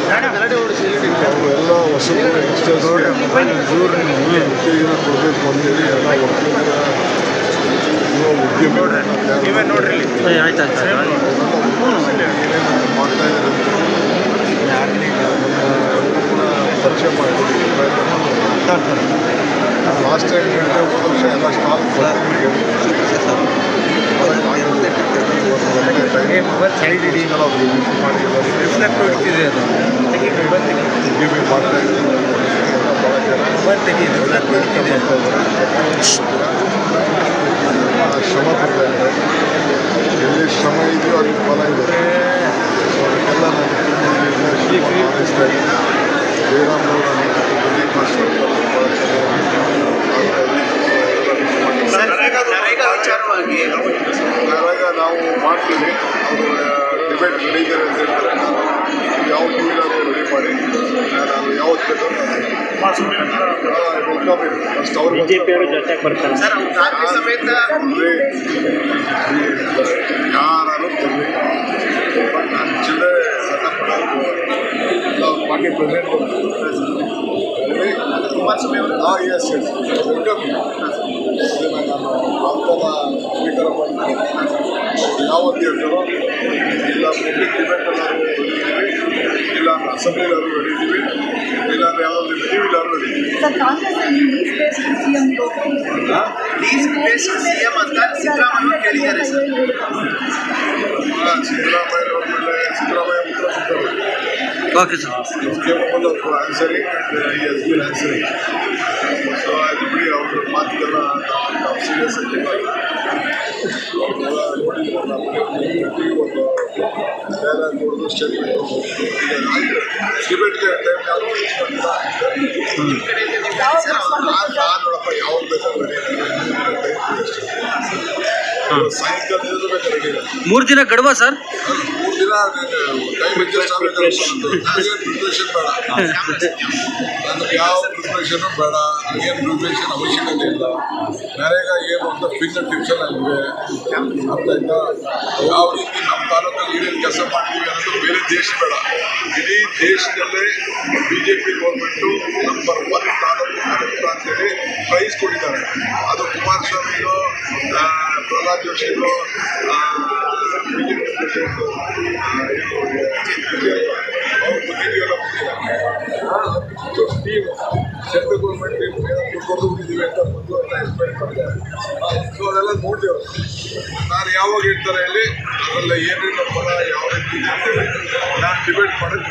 ಎಲ್ಲ ಹೊಸಬ್ರು ಯಂಗ್ಸ್ಟರ್ಸ್ ಉತ್ತೇಜನ ಕೊಡಬೇಕು ಅಂತೇಳಿ ಎಲ್ಲ ನೀವೇ ನೋಡ್ರಿ ಆಯ್ತು ಮಾಡ್ತಾ ಪರಿಚಯ ಮಾಡಿಕೊಡಿ ಲಾಸ್ಟ್ ಟೈಮ್ ವರ್ಷ ಎಲ್ಲ ಸ್ಟಾಕ್ ಶ್ರಮ ಪಡ್ತಾ ಇದ್ದಾರೆ ಎಲ್ಲಿ ಶ್ರಮ ಇದೆಯೋ ಅಲ್ಲಿ ಫಲ ಇದೆ ಅದಕ್ಕೆಲ್ಲ ನಾನು ಹಾರೈಸ್ತಾ ಇದ್ದೀನಿ ಜಯರಾಮ್ನವರ ಪ್ರದೀಪ್ ಮಾಸ್ಟರ್ ನರೇಗಾ ನಾವು ಮಾಡ್ತೀವಿ ಅವರು ಡಿಬೇಟ್ ರೆಡಿ ಇದ್ದಾರೆ ಅಂತ ಹೇಳ್ತಾರೆ ಯಾವ ಟೂ ವೀಲರ್ ರೆಡಿ ಮಾಡಿ ನಾನು ಯಾವತ್ತು ಬೇಕಾದ್ರೂ ಫಸ್ಟ್ ಅವರು ಯಾರು ಬರಲಿ ಬಟ್ ಹಂಚಿದೆ ಸಣ್ಣ ಪಡ ಪಾರ್ಟಿ ಪ್ರೆಸಿಡೆಂಟ್ ಕುಮಾರಸ್ವಾಮಿ ಅವರು ಎಸ್ ಎಸ್ ವೆಲ್ಕಮ್ ಇದನ್ನು ನಾನು ಭಾರತದ ಸ್ವೀಕಾರ ಮಾಡ್ತೀನಿ ಯಾವತ್ತು ಹೇಳ್ತಾರೋ ಇಲ್ಲ ಪಬ್ಲಿಕ್ ಡಿಬೇಟಲ್ಲಾದ್ರು ರೆಡಿದ್ದೀವಿ ಇಲ್ಲ ಅಸೆಂಬ್ಲಿಲಾದ್ರು ರೆಡಿದ್ದೀವಿ ಇಲ್ಲಾಂದ್ರೆ ಯಾವುದಾದ್ರು ಟಿ ವಿಲಾದ್ರು ರೆಡಿದ್ದೀವಿ ಸಿದ್ದರಾಮಯ್ಯ ಮೇಲೆ ಸಿದ್ದರಾಮಯ್ಯ ಉತ್ತರ ಕೊಡ್ತಾರೆ okay sir answering and yes been answering so ಅದು ಬಿಡಿ ಅವ್ರ ಮಾತುಗೆಲ್ಲ ನಾವು ಸೀರಿಯಸ್ ಆಗಿ ಅವ್ರನ್ನೆಲ್ಲ ನೋಡಿದ್ರಲ್ಲ ಒಂದು ಡೈಲಾಗ್ ನೋಡಿದ್ರು ಸ್ಟೇಟ್ಮೆಂಟ್ ಡಿಬೇಟ್ಗೆ ಟೈಮ್ ನೋಡಪ್ಪ ಯಾವಾಗ ಬೇಕಾದ್ರೆ ಸಾಯಂಕಾಲ ಬೇಕಾದ್ರೆ 3 ದಿನ ಗಡುವ ಸರ್ 3 ದಿನ ಟೈಮ್ ಅಡ್ಜಸ್ಟ್ ಆಗಬೇಕಾದ್ರೆ ನನಗೇನು ಪ್ರಿಪ್ರೇಷನ್ ಬೇಡ ನನಗೆ ಯಾವ ಪ್ರಿಪ್ರೇಷನು ಬೇಡ ನನಗೇನು ಪ್ರಿಪ್ರೇಷನ್ ಅವಶ್ಯಕತೆ ಇಲ್ಲ ನರೇಗಾ ಏನು ಅಂತ ಫಿಂಗರ್ ಟಿಪ್ಸಲ್ಲಿವೆ ಅರ್ಥ ಆಯ್ತಾ ಯಾವ ರೀತಿ ನಮ್ಮ ತಾಲೂಕಲ್ಲಿ ಏನೇನು ಕೆಲಸ ಮಾಡ್ತೀವಿ ಅನ್ನೋದು ಬೇರೆ ದೇಶ ಬೇಡ ಇಡೀ ದೇಶದಲ್ಲೇ B J P government number 1 ತಾಲೂಕು ಆಡಳಿತ ಅಂತೇಳಿ ಪ್ರೈಸ್ ಕೊಟ್ಟಿದ್ದಾರೆ ಅದು ಕುಮಾರಸ್ವಾಮಿಗೂ ಪ್ರಹ್ಲಾದ್ ಜೋಶಿಗೂ ಬಿ ಜೆ ಪಿ ಪ್ರೆಸಿಡೆಂಟು ಅವ್ರ ಬುದ್ಧಿಗೆಲ್ಲ ಟೀಮ್ ಸೆಂಟ್ರಲ್ ಗೌರ್ಮೆಂಟ್ ಟೀಮ್ ದುಡ್ಡು ಬಿಟ್ಟಿದ್ದೀವಿ ಅಂತ ಮೊದಲು ಎಲ್ಲ ಎಕ್ಸ್ಪೆಕ್ಟ್ ಮಾಡಿದ್ದಾರೆ ಸೊ ಅದೆಲ್ಲ ನೋಡ್ತೇವೆ ನಾನು ಯಾವಾಗ ಹೇಳ್ತಾರೆ ಹೇಳಿ ಅದೆಲ್ಲ ಏನೇನು ಫಲ ಯಾವ ರೀತಿ ನಾನು ಡಿಬೇಟ್ ಮಾಡೋದು